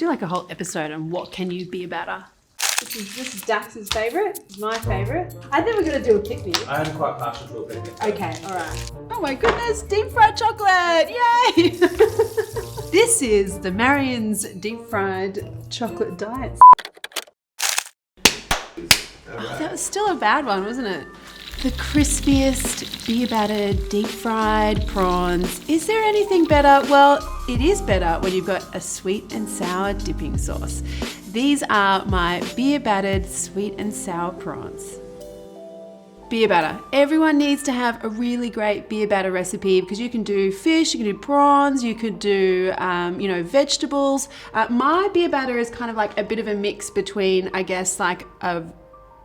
do like a whole episode on what can you beer batter. This is Dax's favourite, my favourite. I think we're going to do a picnic. I am quite partial to a picnic. Okay, alright. Oh my goodness, deep fried chocolate, yay! This is the Marion's deep fried chocolate diet. Oh, that was still a bad one, wasn't it? The crispiest beer battered deep fried prawns. Is there anything better? Well, it is better when you've got a sweet and sour dipping sauce. These are my beer battered sweet and sour prawns. Beer batter. Everyone needs to have a really great beer batter recipe because you can do fish, you can do prawns, you could do, vegetables. My beer batter is kind of like a bit of a mix between, I guess, like a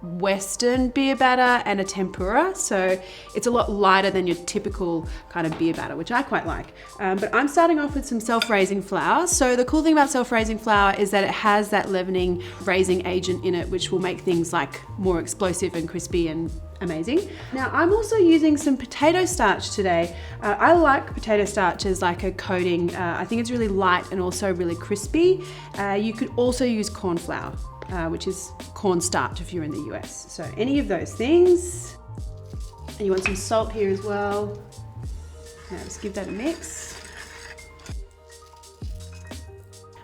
Western beer batter and a tempura, so it's a lot lighter than your typical kind of beer batter, which I quite like. But I'm starting off with some self-raising flour. So the cool thing about self-raising flour is that it has that leavening raising agent in it, which will make things like more explosive and crispy and amazing. Now I'm also using some potato starch today. I like potato starch as like a coating. I think it's really light and also really crispy. You could also use corn flour, which is cornstarch if you're in the US. So any of those things. And you want some salt here as well. Now just give that a mix.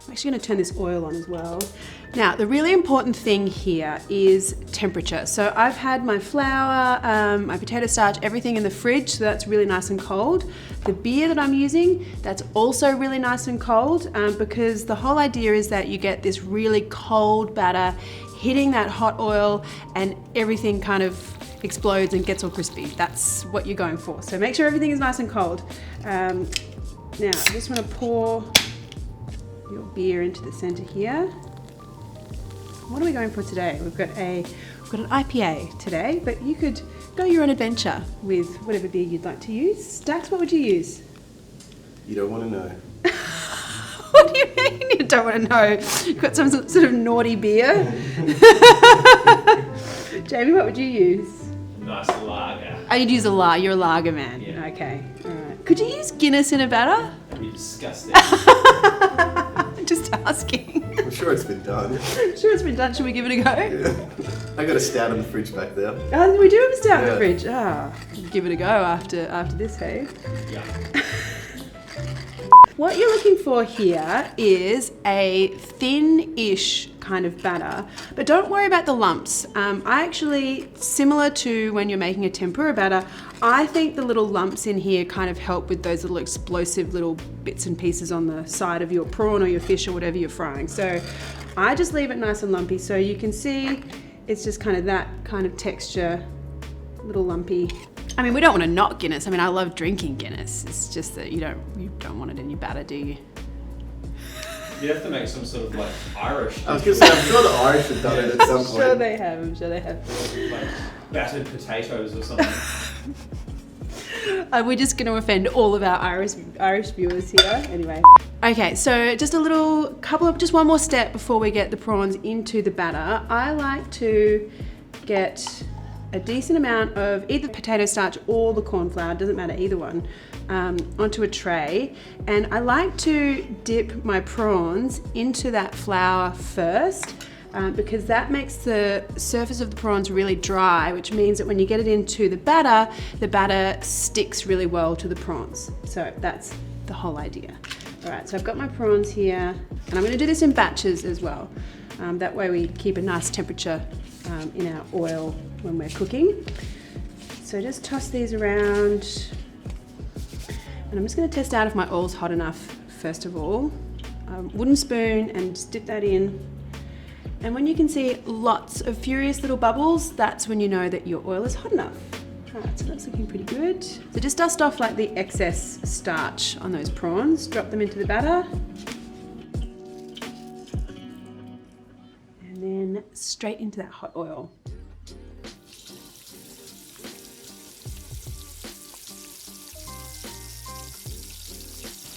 I'm actually going to turn this oil on as well. Now, the really important thing here is temperature. So I've had my flour, my potato starch, everything in the fridge, so that's really nice and cold. The beer that I'm using, that's also really nice and cold because the whole idea is that you get this really cold batter hitting that hot oil and everything kind of explodes and gets all crispy. That's what you're going for. So make sure everything is nice and cold. Now, I just want to pour your beer into the center here. What are we going for today? We've got an IPA today, but you could go your own adventure with whatever beer you'd like to use. Dax, what would you use? You don't want to know. What do you mean you don't want to know? You've got some sort of naughty beer? Jamie, what would you use? Nice lager. Oh, you'd use a lager. You're a lager man. Yeah. Okay, all right. Could you use Guinness in a batter? That'd be disgusting. Just asking. I'm sure it's been done. I'm sure it's been done. Should we give it a go? Yeah. I got a stout in the fridge back there. Oh, we do have a stout in the Yeah. fridge. Give it a go after this, hey? Yeah. What you're looking for here is a thin-ish kind of batter, but don't worry about the lumps. I actually, similar to when you're making a tempura batter, I think the little lumps in here kind of help with those little explosive little bits and pieces on the side of your prawn or your fish or whatever you're frying. So I just leave it nice and lumpy so you can see it's just kind of that kind of texture, little lumpy. I mean, we don't want to not Guinness. I mean, I love drinking Guinness. It's just that you don't want it in your batter, do you? You have to make some sort of like Irish. I was going to say, I'm sure the Irish have done it at some I'm point. sure they have. I'm sure they have. like battered potatoes or something. We're just going to offend all of our Irish viewers here. Anyway. Okay, so just just one more step before we get the prawns into the batter. I like to get a decent amount of either potato starch or the corn flour, doesn't matter either one, onto a tray. And I like to dip my prawns into that flour first because that makes the surface of the prawns really dry, which means that when you get it into the batter sticks really well to the prawns. So that's the whole idea. All right, so I've got my prawns here, and I'm going to do this in batches as well. That way we keep a nice temperature in our oil when we're cooking. So just toss these around, and I'm just going to test out if my oil's hot enough first of all. Wooden spoon, and just dip that in. And when you can see lots of furious little bubbles, that's when you know that your oil is hot enough. Alright, so that's looking pretty good. So just dust off like the excess starch on those prawns, drop them into the batter. And then straight into that hot oil.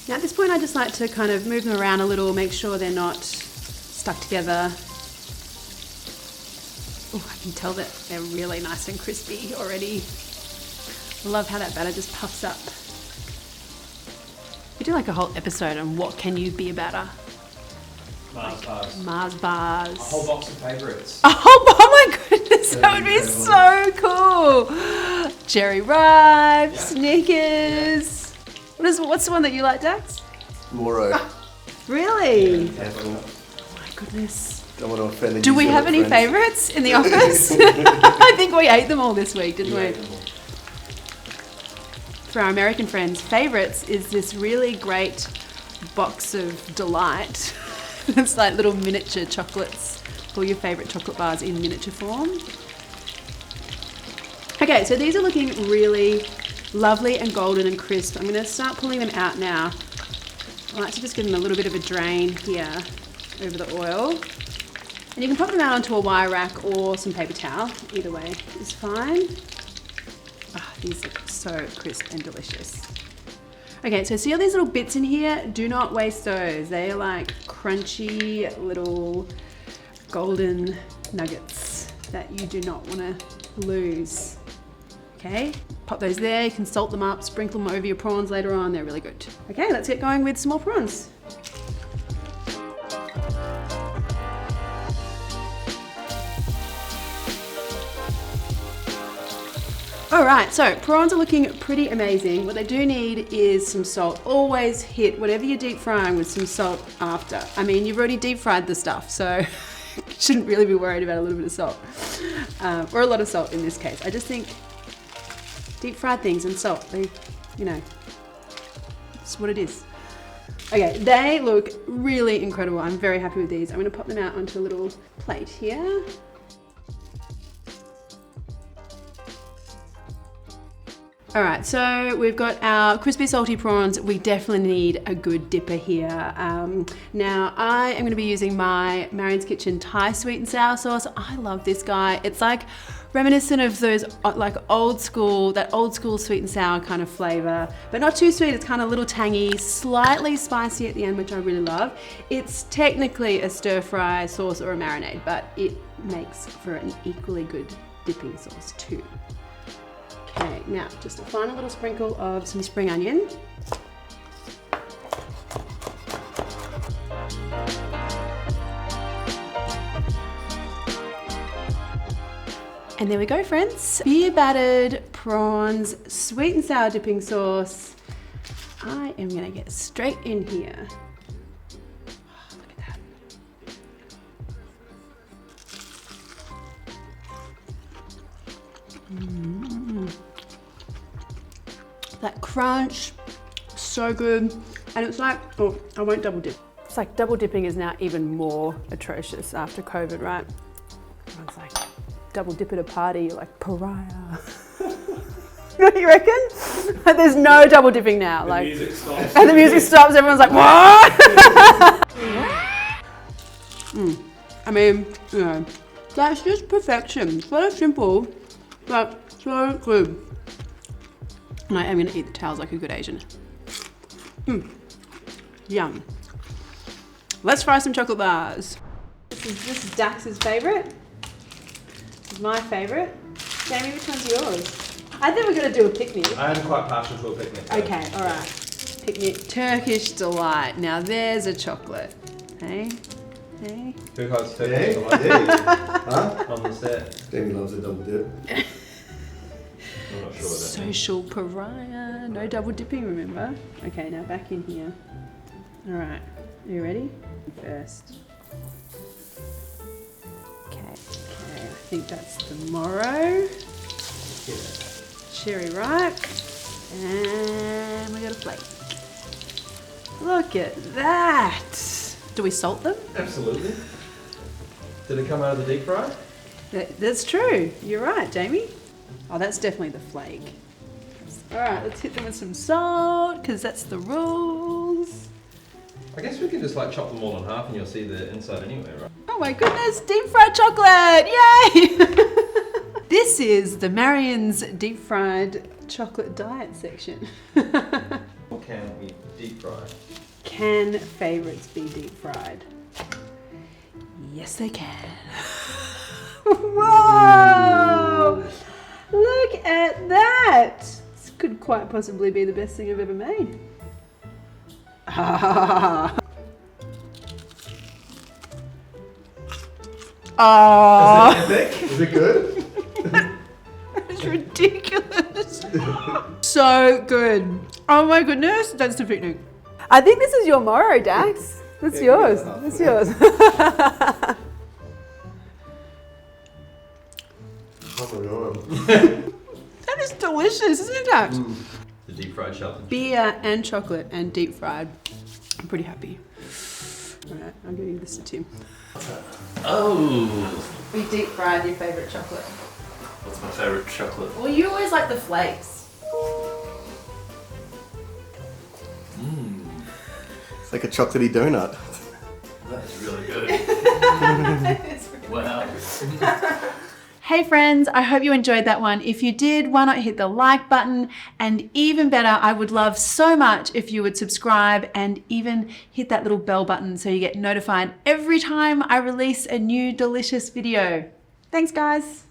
Now at this point I just like to kind of move them around a little, make sure they're not stuck together. Oh, I can tell that they're really nice and crispy already. I love how that batter just puffs up. We do like a whole episode on what can you beer batter. Mars bars. Mars bars. A whole box of favourites. Oh my goodness, that would be so cool. Cherry Ripe, Yeah. Snickers. What's the one that you like, Dax? Moro. Really? Careful. Oh my goodness. Don't want to offend the Do New we have Zealand any friends. favourites in the office? I think we ate them all this week, didn't we? For our American friends, favourites is this really great box of delight. It's like little miniature chocolates, all your favourite chocolate bars in miniature form. Okay, so these are looking really lovely and golden and crisp. I'm going to start pulling them out now. I like to just give them a little bit of a drain here over the oil. And you can pop them out onto a wire rack or some paper towel. Either way is fine. Ah, these look so crisp and delicious. Okay, so see all these little bits in here? Do not waste those. They are like crunchy little golden nuggets that you do not want to lose. Okay, pop those there. You can salt them up, sprinkle them over your prawns later on. They're really good. Okay, let's get going with some more prawns. All right, so prawns are looking pretty amazing. What they do need is some salt. Always hit whatever you're deep frying with some salt after. I mean, you've already deep fried the stuff, so you shouldn't really be worried about a little bit of salt. Or a lot of salt in this case. I just think deep fried things and salt, it's what it is. Okay, they look really incredible. I'm very happy with these. I'm gonna pop them out onto a little plate here. All right, so we've got our crispy salty prawns. We definitely need a good dipper here. Now I am gonna be using my Marion's Kitchen Thai sweet and sour sauce. I love this guy. It's like reminiscent of those like that old school sweet and sour kind of flavor, but not too sweet. It's kind of a little tangy, slightly spicy at the end, which I really love. It's technically a stir fry sauce or a marinade, but it makes for an equally good dipping sauce too. Okay, now just a final little sprinkle of some spring onion. And there we go, friends. Beer battered prawns, sweet and sour dipping sauce. I am gonna get straight in here. Oh, look at that. That crunch, so good. And it's like, oh, I won't double dip. It's like double dipping is now even more atrocious after COVID, right? It's like double dip at a party, you're like pariah. You reckon? There's no double dipping now. The music stops. And the music stops, everyone's like, what? I mean, that's just perfection. So simple, but so good. And I am gonna eat the towels like a good Asian. Yum. Let's fry some chocolate bars. This is Dax's favourite. This is my favourite. Jamie, which one's yours? I think we're going to do a picnic. I am quite partial to a picnic. Okay, alright. Picnic. Turkish delight. Now there's a chocolate. Hey? Hey? Who has Hey, Turkish delight hey. Huh? on the set? Jamie loves a double dip. I'm not sure what that means. Social pariah. No double dipping, remember? Okay, now back in here. Alright. Are you ready? First. Okay. Okay, I think that's the Moro. Yeah. Cherry ripe. And we got a flake. Look at that. Do we salt them? Absolutely. Did it come out of the deep fry? That's true. You're right, Jamie. Oh, that's definitely the flake. All right, let's hit them with some salt, because that's the rules. I guess we could just like chop them all in half and you'll see the inside anyway, right? Oh my goodness, deep fried chocolate! Yay! This is the Marion's deep fried chocolate diet section. Or can we deep fry? Can favourites be deep fried? Yes, they can. Whoa! Look at that! This could quite possibly be the best thing I've ever made. Oh, Is it good? it's ridiculous. So good. Oh my goodness, that's the picnic. I think this is your Moro, Dax. That's yours. That's yours. Oh my god. That is delicious, isn't it, Dax? The deep fried challenge. Beer and chocolate and deep fried. I'm pretty happy. All right, I'll give you this to Tim. Oh, We deep fried your favourite chocolate. what's my favourite chocolate? Well, you always like the flakes. It's like a chocolatey donut. That is really good. Wow. Hey friends, I hope you enjoyed that one. If you did, why not hit the like button? And even better, I would love so much if you would subscribe and even hit that little bell button so you get notified every time I release a new delicious video. Thanks guys.